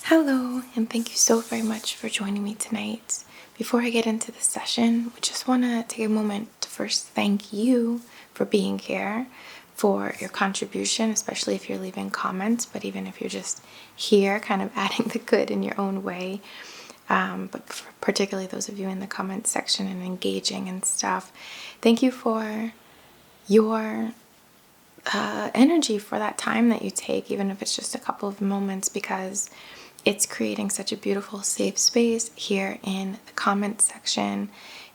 Hello, and thank you so very much for joining me tonight. Before I get into the session, we just want to take a moment to first thank you for being here, for your contribution, especially if you're leaving comments, but even if you're just here, kind of adding the good in your own way. But for particularly those of you in the comments section and engaging and stuff, thank you for your energy, for that time that you take, even if it's just a couple of moments, because it's creating such a beautiful safe space here in the comments section.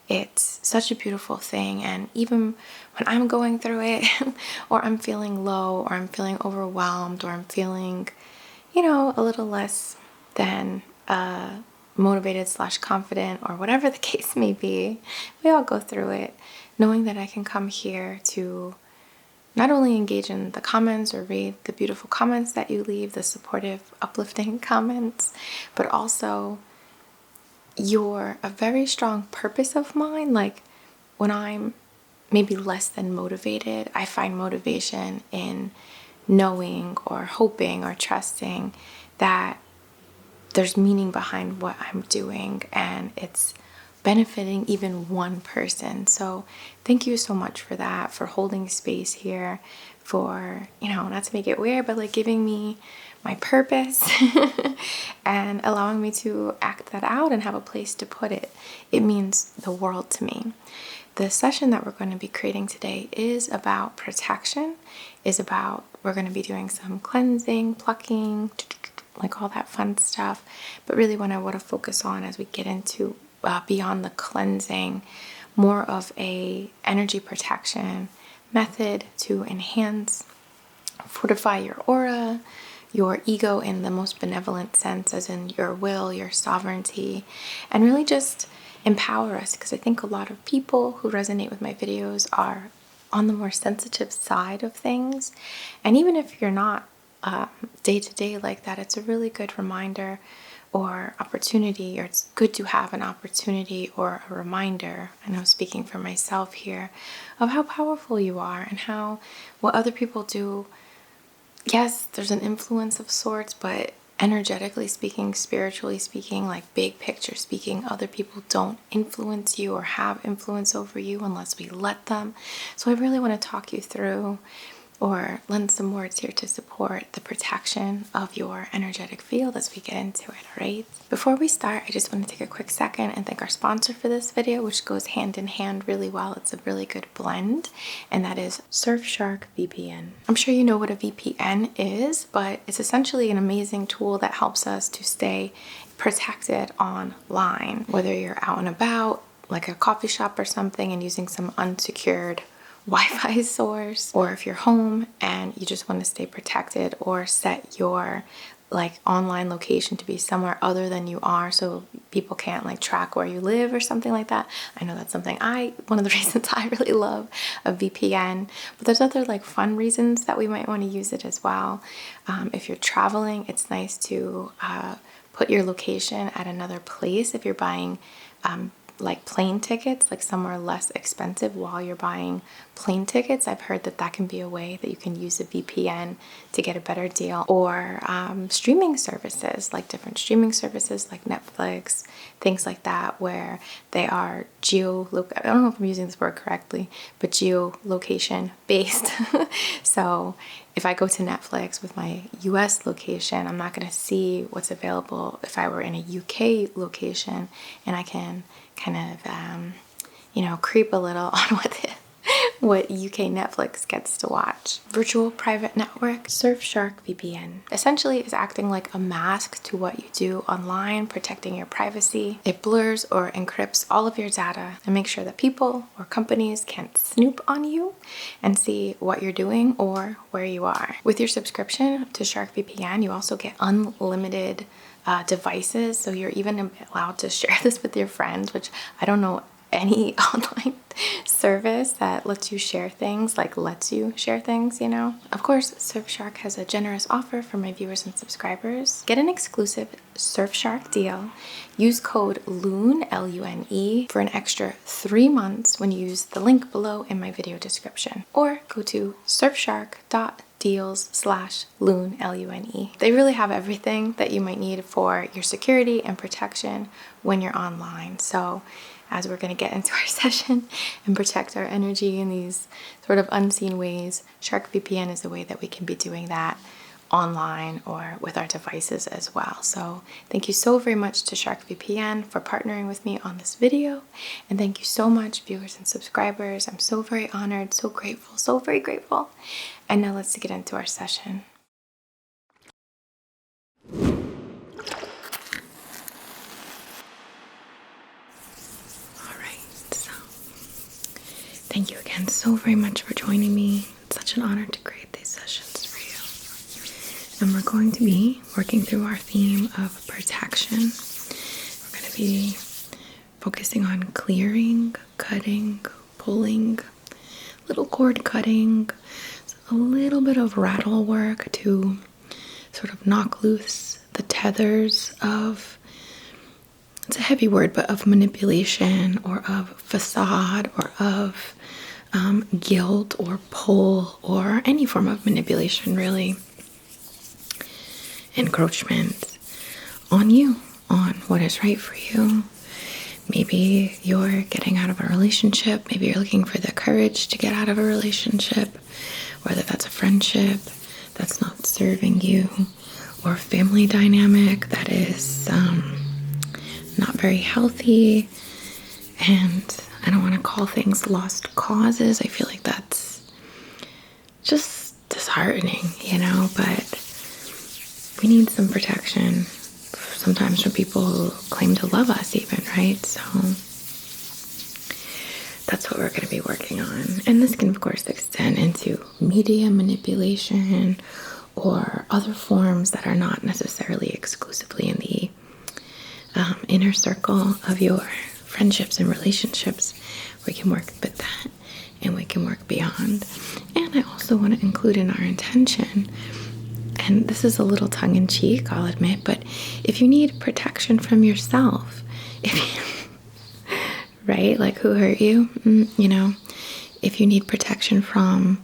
It's such a beautiful thing, and even when I'm going through it or I'm feeling low or I'm feeling overwhelmed or I'm feeling, a little less than motivated / confident or whatever the case may be, we all go through it, knowing that I can come here to not only engage in the comments or read the beautiful comments that you leave, the supportive, uplifting comments, but also you're a very strong purpose of mine. Like when I'm maybe less than motivated, I find motivation in knowing or hoping or trusting that there's meaning behind what I'm doing and it's benefiting even one person. So thank you so much for that, for holding space here, for, not to make it weird, but like giving me my purpose and allowing me to act that out and have a place to put it. It means the world to me. The session that we're going to be creating today is about protection, we're going to be doing some cleansing, plucking, like all that fun stuff. But really what I want to focus on as we get into beyond the cleansing, more of a energy protection method to enhance, fortify your aura, your ego in the most benevolent sense, as in your will, your sovereignty, and really just empower us, because I think a lot of people who resonate with my videos are on the more sensitive side of things. And even if you're not day to day like that, it's a really good reminder or opportunity, or it's good to have an opportunity or a reminder, I know speaking for myself here, of how powerful you are and how what other people do, yes, there's an influence of sorts, but energetically speaking, spiritually speaking, like big picture speaking, other people don't influence you or have influence over you unless we let them. So I really want to talk you through or lend some words here to support the protection of your energetic field as we get into it, right? Before we start, I just want to take a quick second and thank our sponsor for this video, which goes hand in hand really well. It's a really good blend, and that is Surfshark VPN. I'm sure you know what a VPN is, but it's essentially an amazing tool that helps us to stay protected online, whether you're out and about, like a coffee shop or something, and using some unsecured Wi-Fi source, or if you're home and you just want to stay protected or set your online location to be somewhere other than you are so people can't track where you live or something like that. I know that's something one of the reasons I really love a VPN, but there's other fun reasons that we might want to use it as well. If you're traveling, it's nice to put your location at another place if you're buying plane tickets, somewhere less expensive while you're buying plane tickets. I've heard that can be a way that you can use a VPN to get a better deal. Or streaming services, different streaming services like Netflix, things like that, where they are I don't know if I'm using this word correctly, but geolocation based. So if I go to Netflix with my US location, I'm not going to see what's available if I were in a UK location, and I can kind of, creep a little on what UK Netflix gets to watch. Virtual private network, Surfshark VPN, essentially is acting like a mask to what you do online, protecting your privacy. It blurs or encrypts all of your data and makes sure that people or companies can't snoop on you and see what you're doing or where you are. With your subscription to Shark VPN, you also get unlimited devices, so you're even allowed to share this with your friends, which I don't know any online service that lets you share things, Of course, Surfshark has a generous offer for my viewers and subscribers. Get an exclusive Surfshark deal. Use code LUNE, L-U-N-E, for an extra 3 months when you use the link below in my video description. Or go to surfshark.de deals/Lune, Lune. They really have everything that you might need for your security and protection when you're online. So as we're going to get into our session and protect our energy in these sort of unseen ways, Shark VPN is a way that we can be doing that online or with our devices as well. So thank you so very much to Shark VPN for partnering with me on this video. And thank you so much, viewers and subscribers. I'm so very honored, so grateful, so very grateful. And now let's get into our session. Thank you again so very much for joining me. It's such an honor to create these sessions for you. And we're going to be working through our theme of protection. We're going to be focusing on clearing, cutting, pulling, little cord cutting, a little bit of rattle work to sort of knock loose the tethers of, it's a heavy word, but of manipulation or of facade or of guilt or pull or any form of manipulation, really. Encroachment on you, on what is right for you. Maybe you're getting out of a relationship. Maybe you're looking for the courage to get out of a relationship, whether that's a friendship that's not serving you or a family dynamic that is not very healthy. And I don't want to call things lost causes. I feel like that's just disheartening, but we need some protection sometimes from people who claim to love us even, right? So that's what we're going to be working on. And this can, of course, extend into media manipulation or other forms that are not necessarily exclusively in the inner circle of your friendships and relationships. We can work with that and we can work beyond. And I also want to include in our intention, and this is a little tongue-in-cheek, I'll admit, but if you need protection from yourself, right? Like, who hurt you? If you need protection from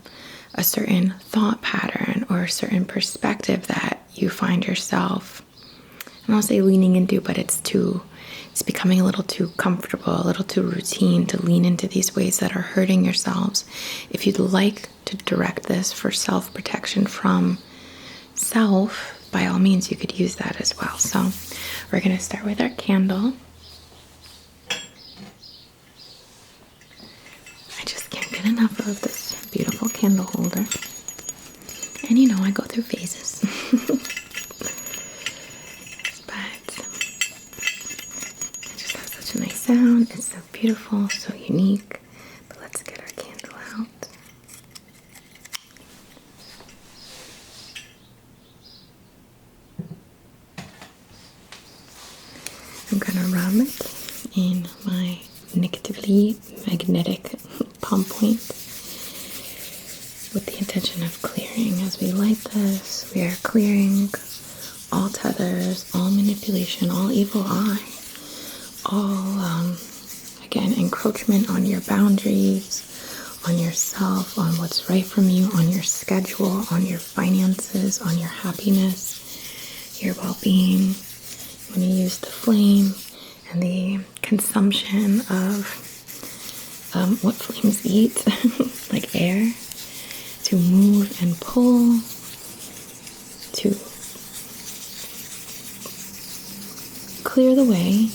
a certain thought pattern or a certain perspective that you find yourself, I don't say leaning into, but it's becoming a little too comfortable, a little too routine to lean into these ways that are hurting yourselves. If you'd like to direct this for self-protection from self, by all means, you could use that as well. So we're going to start with our candle. I just can't get enough of this beautiful candle holder. And I go through phases. Nice sound. It's so beautiful, so unique. But let's get our candle out. I'm gonna rub it in my negatively magnetic palm point with the intention of clearing. As we light this, we are clearing all tethers, all manipulation, all evil eye. All, again, encroachment on your boundaries, on yourself, on what's right from you, on your schedule, on your finances, on your happiness, your well-being. When you use the flame and the consumption of what flames eat, like air, to move and pull, to clear the way,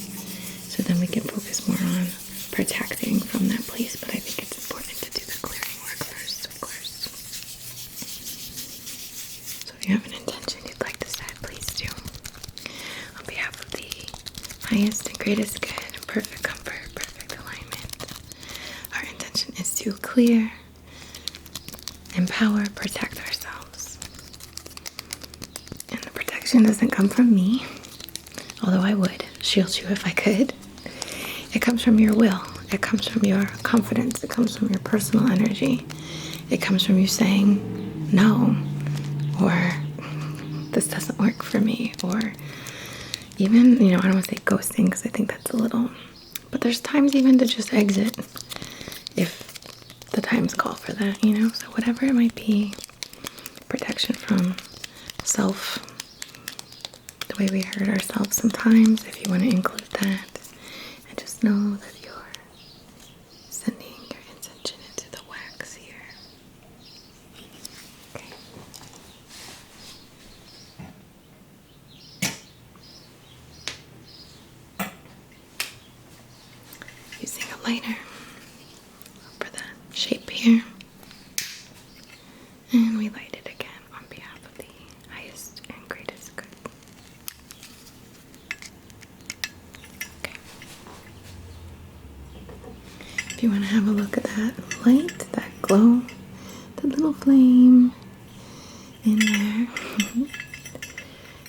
so then we can focus more on protecting from that place. But I think it's important to do the clearing work first, of course. So if you have an intention you'd like to set, please do. On behalf of the highest and greatest good and perfect comfort, perfect alignment, our intention is to clear, empower, protect ourselves. And the protection doesn't come from me, although I would shield you if I could. It comes from your will. It comes from your confidence. It comes from your personal energy. It comes from you saying no, or this doesn't work for me, or even, I don't want to say ghosting because I think that's a little, but there's times even to just exit if the times call for that, so whatever it might be, protection from self, the way we hurt ourselves sometimes, if you want to include that. And just know that you're sending your intention into the wax here. Okay. Using a lighter for the shape here. And we light it again on behalf of the highest and greatest good. Okay. If you want to have a look at that light, that glow, the little flame in there,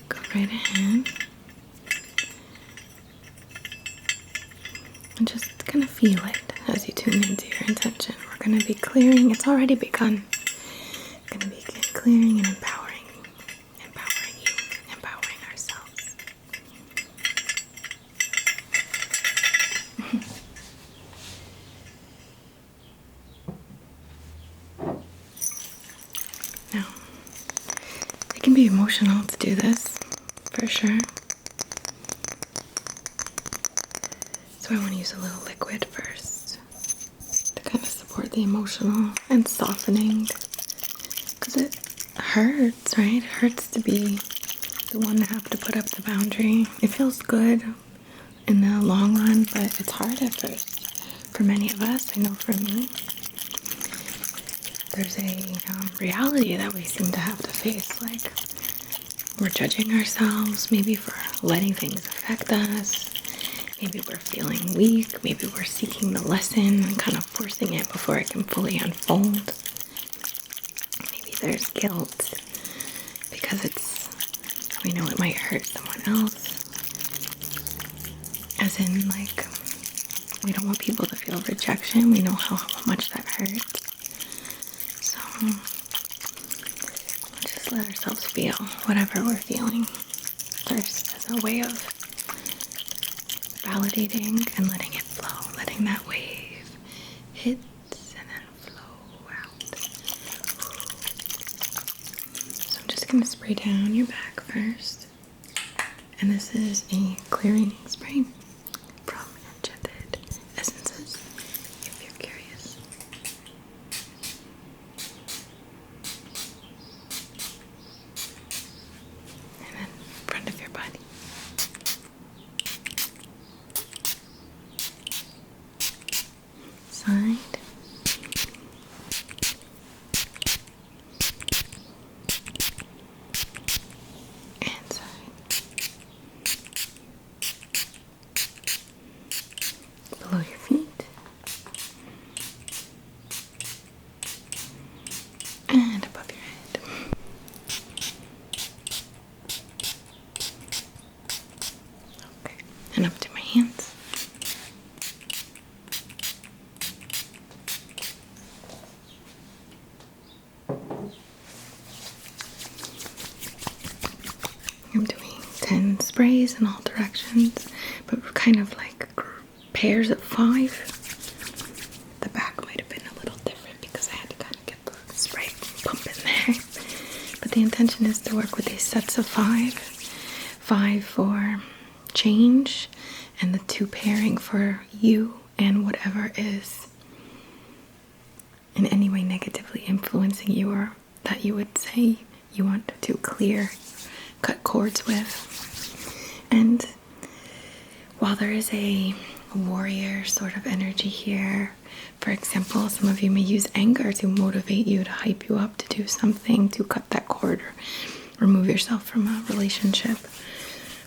go right ahead. And just kind of feel it as you tune into your intention. We're going to be clearing. It's already begun. We're going to begin clearing and empowering you, empowering ourselves. Now, it can be emotional to do this, for sure. So I want to use a little liquid first to kind of support the emotional and softening, because it hurts, right? It hurts to be the one to have to put up the boundary. It feels good in the long run, but it's hard at first for many of us. I know for me, there's a reality that we seem to have to face, like we're judging ourselves maybe for letting things affect us. Maybe we're feeling weak, maybe we're seeking the lesson and kind of forcing it before it can fully unfold. Maybe there's guilt because we know it might hurt someone else. As in, like, we don't want people to feel rejection. We know how much that hurts. So, just let ourselves feel whatever we're feeling first as a way of validating and letting it flow, letting that wave hit and then flow out. So I'm just going to spray down your back first. And this is a clearing spray from Enchanted Essences, if you're curious. And then front of your body. Side. And side. Below your feet. And above your head. Okay. And up to my hands. I'm doing 10 sprays in all directions, but we're kind of like pairs of 5. The back might have been a little different because I had to kind of get the spray pump in there. But the intention is to work with these sets of 5. 5 for change, and the 2 pairing for you and whatever is in any way negatively influencing you, or that you would say you want to cut cords with. And while there is a warrior sort of energy here, for example, some of you may use anger to motivate you, to hype you up to do something, to cut that cord or remove yourself from a relationship,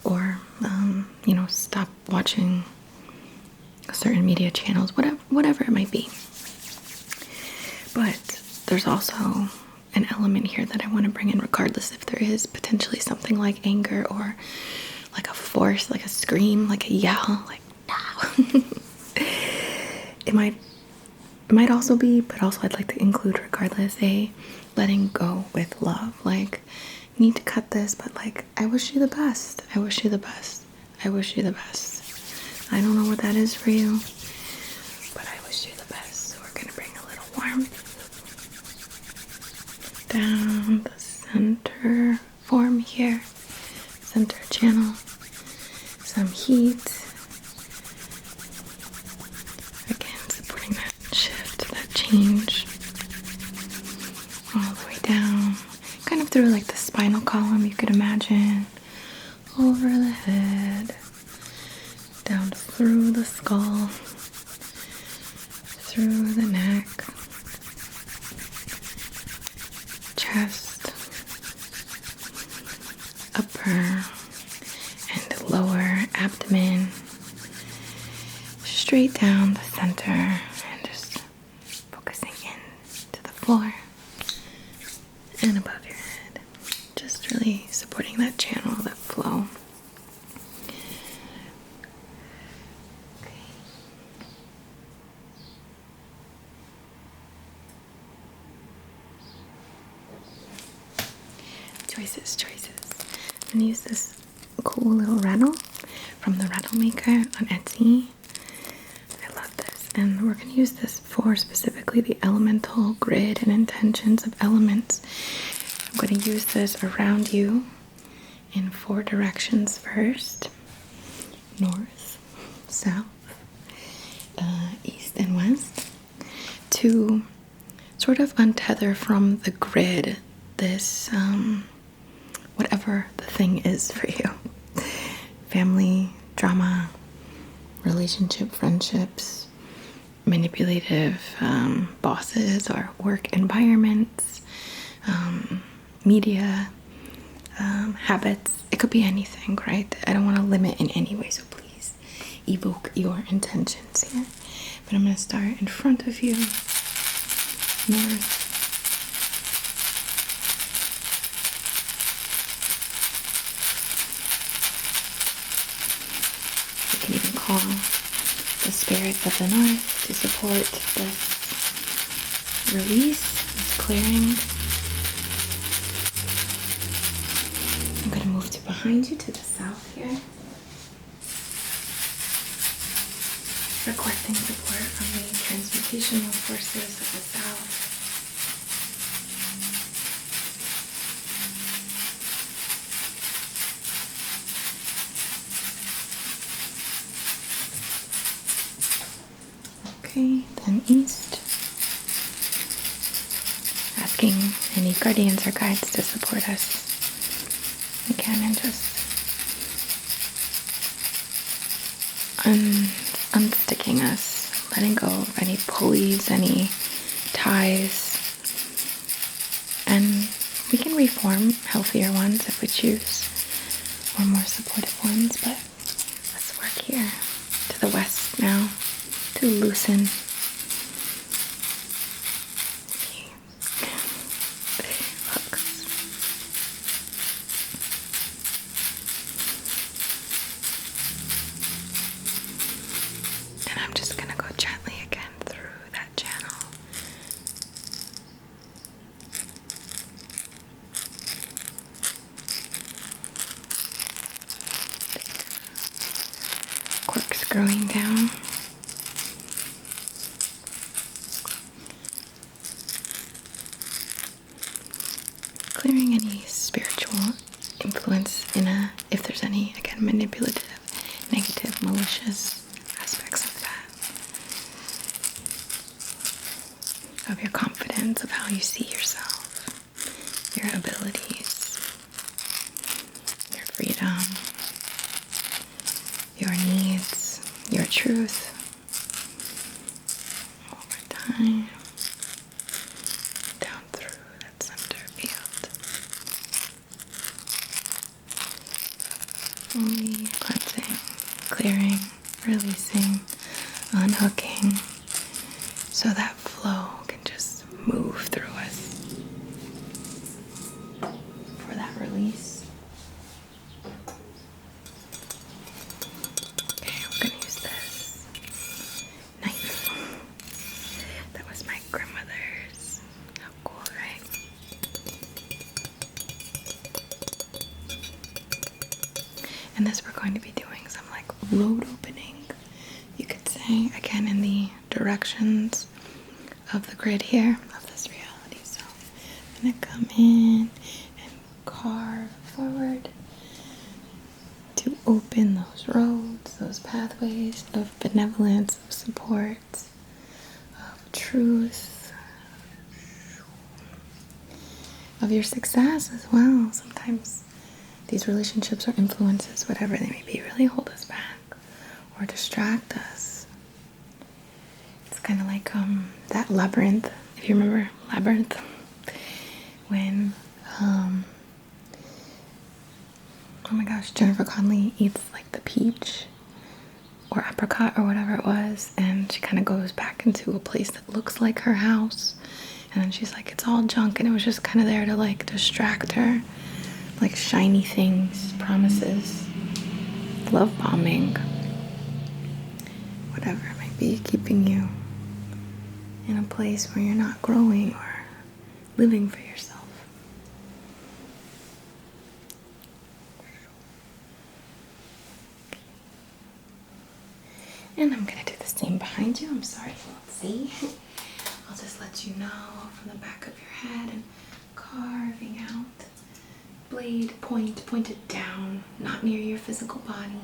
or stop watching certain media channels, whatever it might be. But there's also an element here that I want to bring in, regardless if there is potentially something like anger or like a force, like a scream, like a yell, like no. It might also be, but also I'd like to include, regardless, a letting go with love. Like, you need to cut this, but like, I wish you the best. I wish you the best. I wish you the best. I don't know what that is for you, but I wish you the best. So we're gonna bring a little warmth down the center form here, center channel, some heat. Again, supporting that shift, that change, all the way down, kind of through like the spinal column, you could imagine, over the head, down through the skull, through the neck, chest, upper and lower abdomen, straight down the center, and just focusing in to the floor and above your head. Just really supporting that channel, that flow. Choices. I'm going to use this cool little rattle from the Rattle Maker on Etsy. I love this. And we're going to use this for specifically the elemental grid and intentions of elements. I'm going to use this around you in 4 directions first. North, south, east, and west. To sort of untether from the grid this whatever the thing is for you. Family, drama, relationship, friendships, manipulative bosses or work environments, media, habits. It could be anything, right? I don't want to limit in any way, so please evoke your intentions here. But I'm going to start in front of you, north, you can even call the spirits of the north to support this release, this clearing. I'm going to move to behind you to the south here, requesting support from the transmutational forces of the south. Okay, then east. Asking any guardians or guides to support us again, and just unsticking us, letting go of any pulleys, any ties, and we can reform healthier ones if we choose, or more supportive ones. But let's work here to the west now to loosen. Hooks. And I'm just going to go gently again through that channel. Corkscrewing down. Clearing any spiritual influence if there's any, again, manipulative, negative, malicious aspects of that. Of your confidence, of how you see yourself, your abilities, your freedom, your needs, your truth. Over time. Fully cleansing, clearing, releasing, unhooking, so that flow can just move through us. For that release. Okay, we're gonna use this knife. That was my grandmother's. How cool, right? And this, we're going to be doing some like road opening, you could say, again in the directions of the grid here, of this reality. So I'm going to come in carve forward to open those roads, those pathways of benevolence, of support, of truth, of your success as well. Sometimes these relationships or influences, whatever they may be, really hold us back or distract us. It's kind of like that labyrinth, if you remember Labyrinth, when oh my gosh, Jennifer Connelly eats like the peach or apricot or whatever it was, and she kind of goes back into a place that looks like her house, and then she's like, it's all junk, and it was just kind of there to like distract her, like shiny things, promises, love bombing, whatever it might be, keeping you in a place where you're not growing or living for yourself. And I'm going to do the same behind you. I'm sorry you won't see. I'll just let you know from the back of your head and carving out. Blade pointed down, not near your physical body.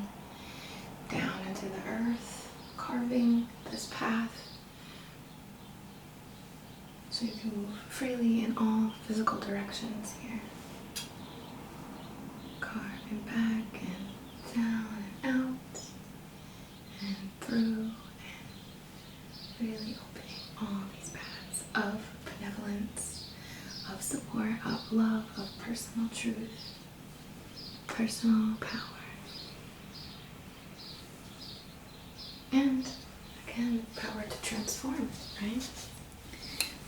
Down into the earth, carving this path so you can move freely in all physical directions here. Carving back and down and out. And through, and really opening all these paths of benevolence, of support, of love, of personal truth, personal power. And again, power to transform, right?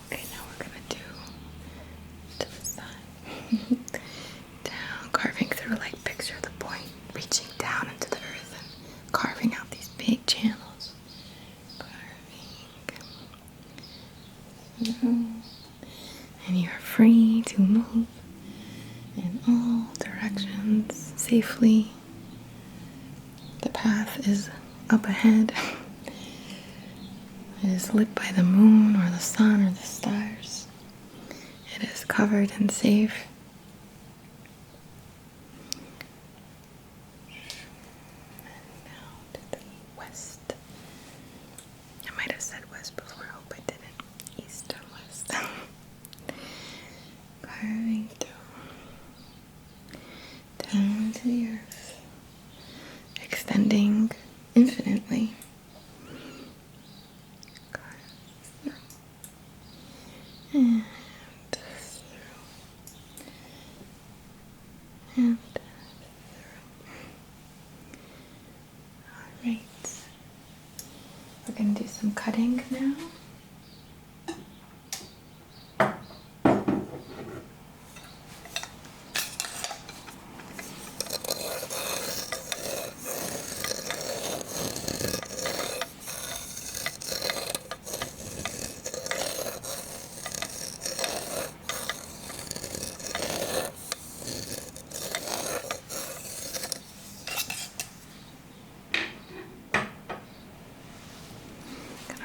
Okay, now we're gonna do to the side. Down, carving through, like picture the point, reaching down into the earth and carving out these big channels. Carving. And you're free to move in all directions safely. The path is up ahead. It is lit by the moon or the sun or the stars. It is covered and safe. And now to the west. I might have said west before, I hope I didn't. East or west. Carving through. Down to the earth. Extending infinitely. And through. And through. Alright. We're going to do some cutting now.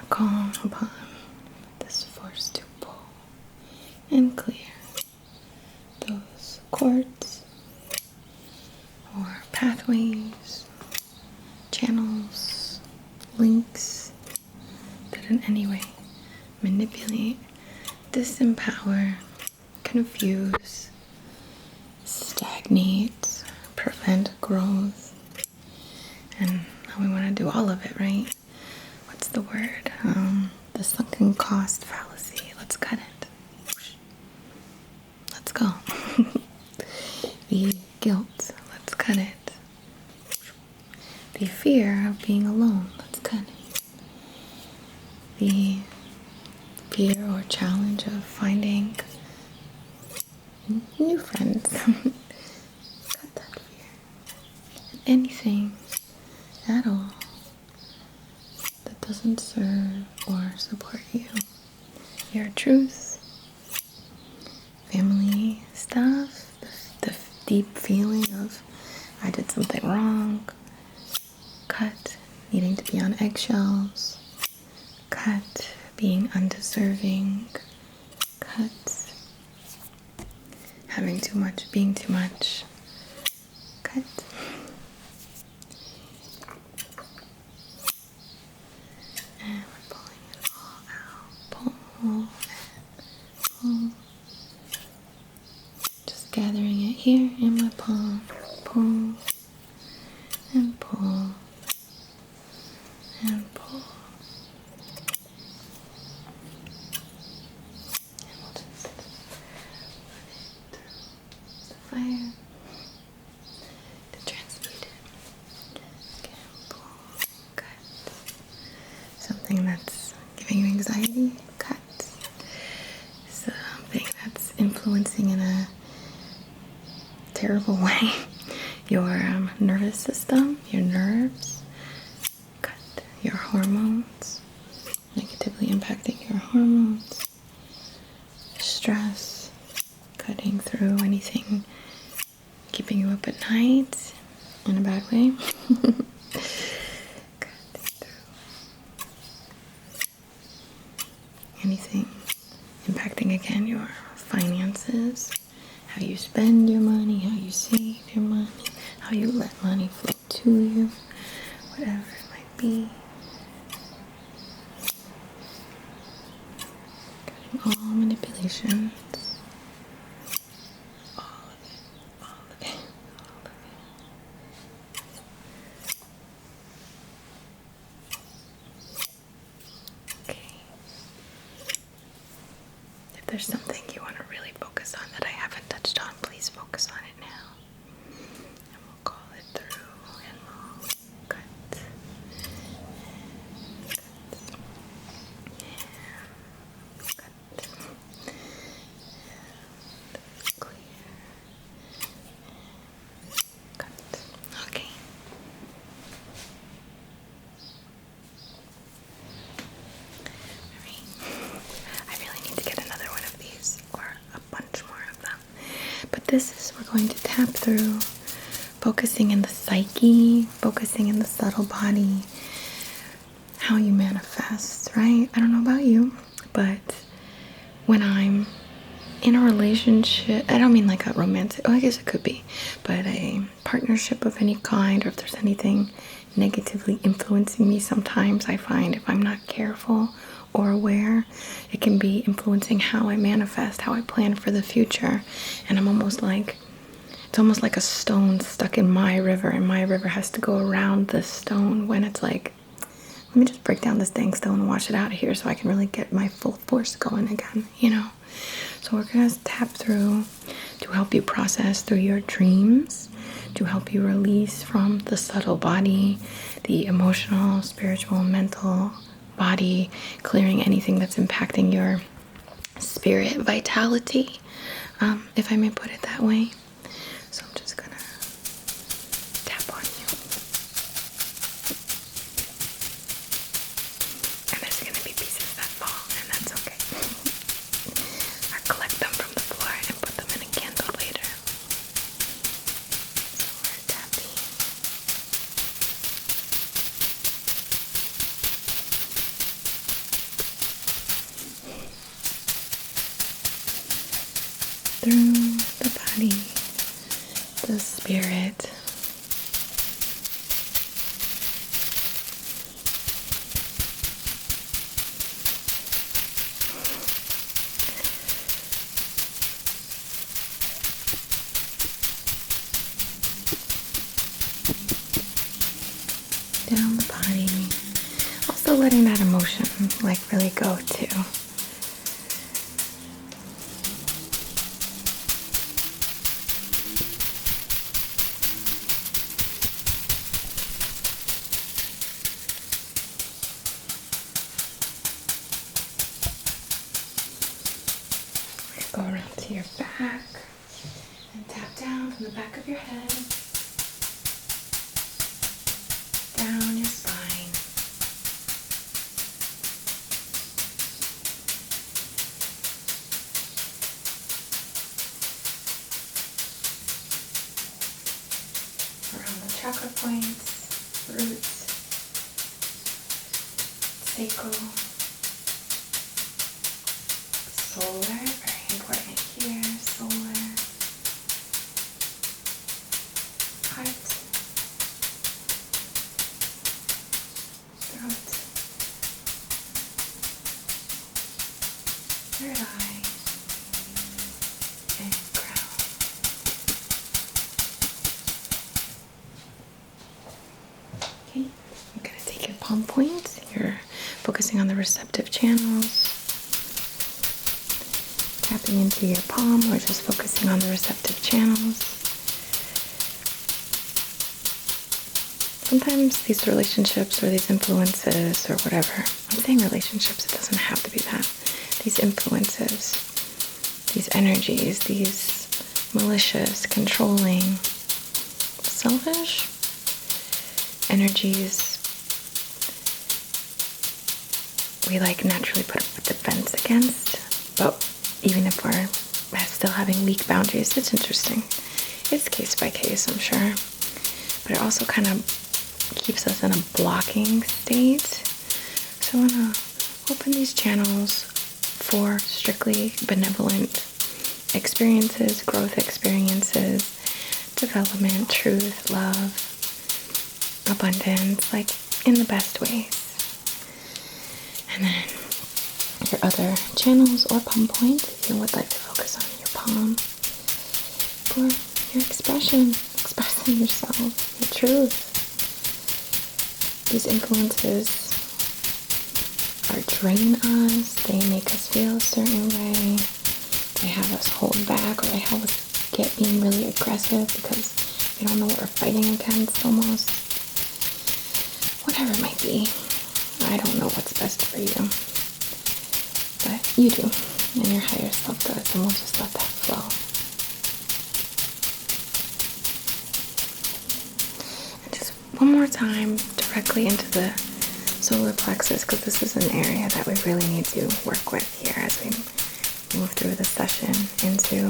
Call upon this force to pull and clear those cords or pathways, channels, links that in any way manipulate, disempower, confuse, stagnate, prevent growth. And we want to do all of it, right? What's the word? The sunken cost fallacy. Let's cut it. Let's go. The guilt. Let's cut it. The fear of being alone. Let's cut it. The fear or challenge of finding new friends. Cut that fear. Anything at all that doesn't serve or support you. Your truth, family stuff, the deep feeling of I did something wrong, cut needing to be on eggshells, cut being undeserving, cut having too much, being too much. Good. And we're pulling it all out. Pull and pull. Just gathering it here in my palm. Pull and pull and pull. And we'll just run it through the fire to transmute it. Again, pull, cut. Something that's giving you anxiety, cut. Something that's influencing in a terrible way your nervous system, your nerves, cut. Your hormones, negatively impacting your hormones, stress, cutting through anything keeping you up at night in a bad way. Cut through anything impacting again your finances, how you spend your money, how you save your money, how you let money flow to you, whatever it might be. Cutting all manipulations. All of it, all of it, all of it. Okay. If there's something you want to really focus on that I haven't touched on, please focus on it now. And we'll call it through and we'll cut. Clear. Cut. Okay. I really need to get another one of these, or a bunch more of them. But this is, we're going to tap through, focusing in the psyche, focusing in the subtle body, how you manifest, right? I don't know about you, but when I'm in a relationship, I don't mean like a romantic, I guess it could be, but a partnership of any kind, or if there's anything negatively influencing me, sometimes I find if I'm not careful or aware, it can be influencing how I manifest, how I plan for the future. And I'm almost like, it's almost like a stone stuck in my river, and my river has to go around this stone, when it's like, let me just break down this dang stone and wash it out of here so I can really get my full force going again, you know? So we're gonna tap through to help you process through your dreams, to help you release from the subtle body, the emotional, spiritual, mental body, clearing anything that's impacting your spirit vitality, if I may put it that way. So I'm just gonna tap on you. And there's gonna be pieces that fall, and that's okay. I collect them from the floor and put them in a candle later. So we're tapping. Through the body, the spirit, down the body, also letting that emotion like really go too. Go around to your back and tap down from the back of your head, down your spine, around the chakra points, roots, sacral, solar, very important here, solar, third eye, and crown. Okay, I'm going to take your palm points. You're focusing on the receptive channels. Tapping into your palm or just focusing on the receptive channels. Sometimes these relationships or these influences or whatever, I'm saying relationships, it doesn't have to be that. These influences, these energies, these malicious, controlling, selfish energies, we like naturally put up a defense against, but even if we're still having weak boundaries, it's interesting. It's case by case, I'm sure. But it also kind of keeps us in a blocking state. So I want to open these channels for strictly benevolent experiences, growth experiences, development, truth, love, abundance, like in the best ways. And then your other channels or palm points, if you would like to focus on your palm for your expression, expressing yourself, your truth. These influences are draining us, they make us feel a certain way, they have us hold back, or they have us get being really aggressive because we don't know what we're fighting against almost. Whatever it might be. I don't know what's best for you. But you do, and your higher self does, and we'll just let that flow. And just one more time, directly into the solar plexus, because this is an area that we really need to work with here as we move through the session into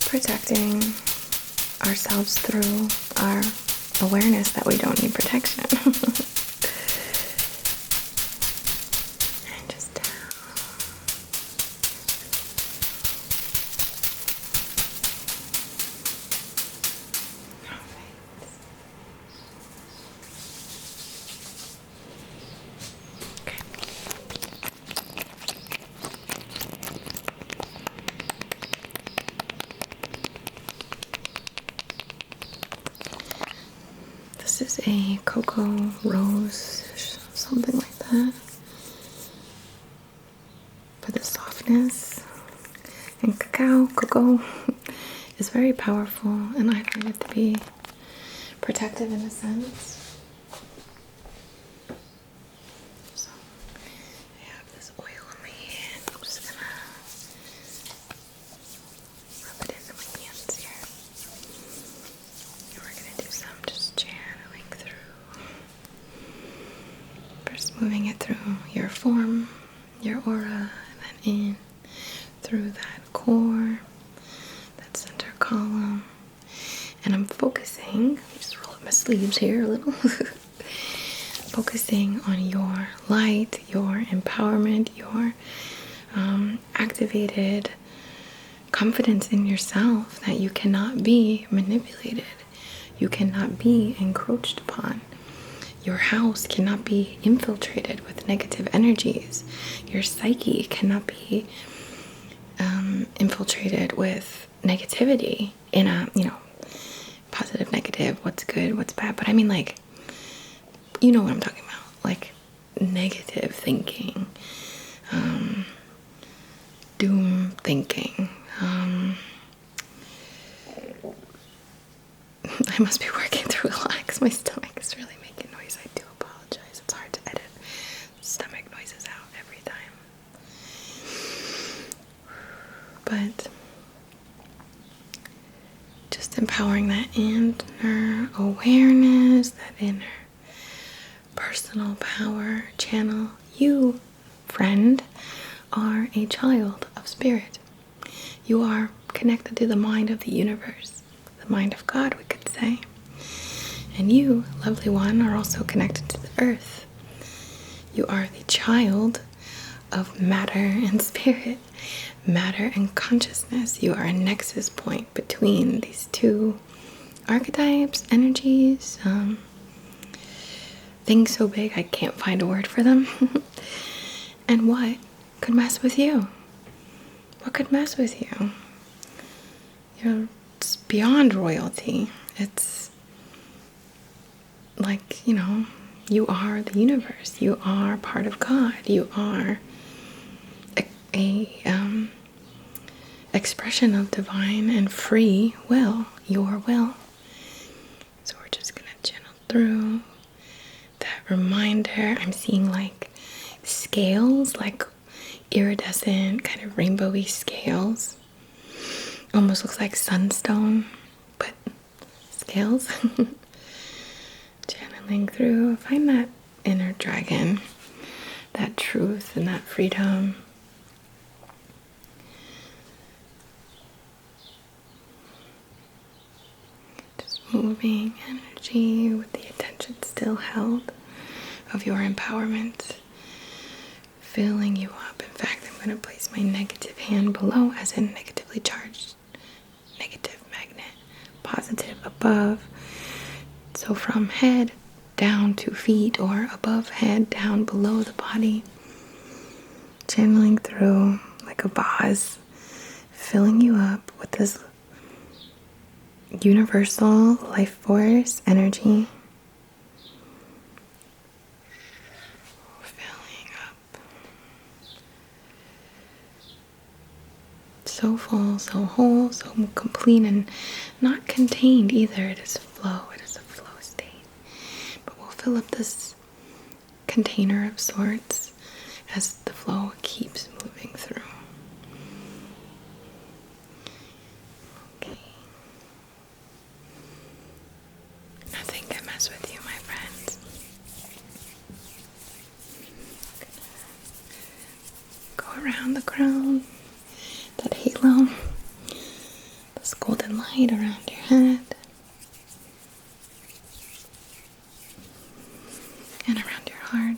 protecting ourselves through our awareness that we don't need protection. And just down. Alright. Okay. This is a cocoa rose, something like that, for the softness. And cocoa is very powerful, and I find it to be protective in a sense. So I have this oil on my hand. I'm just gonna rub it into my hands here. And we're gonna do some just channeling through. First moving it through your form, your aura, and then in through that core, that center column. And I'm focusing, just roll up my sleeves here a little, focusing on your light, your empowerment, your activated confidence in yourself that you cannot be manipulated. You cannot be encroached upon. Your house cannot be infiltrated with negative energies. Your psyche cannot be infiltrated with negativity in a, positive, negative, what's good, what's bad. But I mean, like, you know what I'm talking about. Like, negative thinking, doom thinking. I must be working through a lot because my stomach is really making noise. I do apologize. It's hard to edit stomach noises out every time. But just empowering that inner awareness, that inner personal power channel. You, friend, are a child of spirit. You are connected to the mind of the universe, the mind of God, we could say. And you, lovely one, are also connected to the earth. You are the child of matter and spirit, matter and consciousness. You are a nexus point between these two archetypes, energies, things so big I can't find a word for them. And what could mess with you? What could mess with you? It's beyond royalty. It's like, you are the universe. You are part of God. You are a expression of divine and free will, your will. So we're just gonna channel through that reminder. I'm seeing like scales, like iridescent, kind of rainbowy scales. Almost looks like sunstone, but scales. Channeling through, find that inner dragon, that truth and that freedom. Just moving energy with the attention still held of your empowerment, filling you up. In fact, I'm going to place my negative hand below, as in negatively charged, negative magnet, positive above. So from head down to feet, or above head, down below the body, channeling through like a vase, filling you up with this universal life force energy. Filling up. So full, so whole, so complete, and not contained either. It is flow. It is a flow state. But we'll fill up this container of sorts as the flow keeps moving through. Okay. Nothing can mess with you, my friends. Go around the crown, that halo, this golden light around your head and around your heart.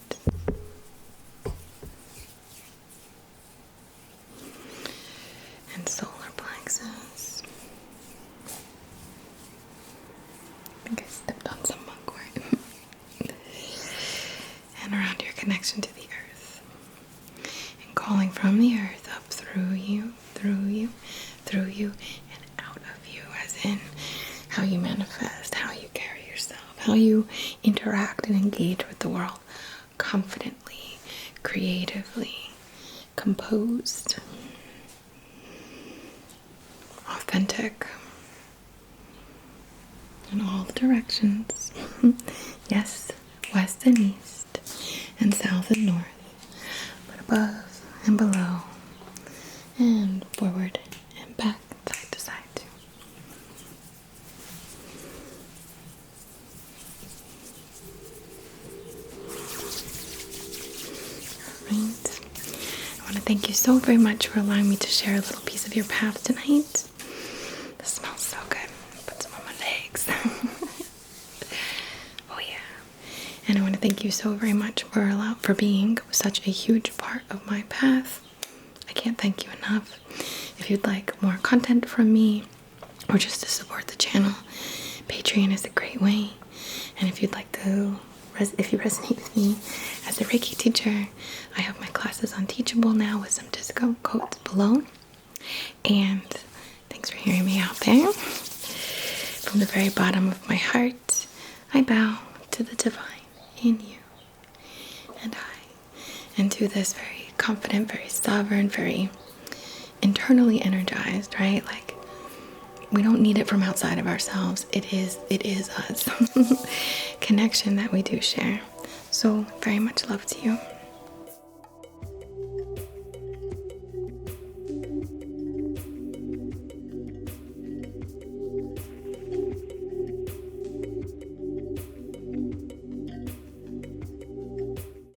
And solar plexus. I think I stepped on some mugwort. And around your connection to the earth. And calling from the earth up through you, and out of you, as in how you manifest, how you carry yourself, how you interact and engage with the world confidently, creatively, composed, authentic, in all directions. Yes, west and east, and south and north, but above and below, and forward and back, side to side too. Alright. I want to thank you so very much for allowing me to share a little piece of your path tonight. This smells so good. Put some on my legs. Oh yeah. And I want to thank you so very much for being such a huge part of my path. I can't thank you enough. If you'd like more content from me, or just to support the channel, Patreon is a great way. And if you'd like to, if you resonate with me as a Reiki teacher, I have my classes on Teachable now with some discount codes below. And thanks for hearing me out there. From the very bottom of my heart, I bow to the divine in you and and to this very confident, very sovereign, very internally energized, right? Like, we don't need it from outside of ourselves. It is us. Connection that we do share. So very much love to you.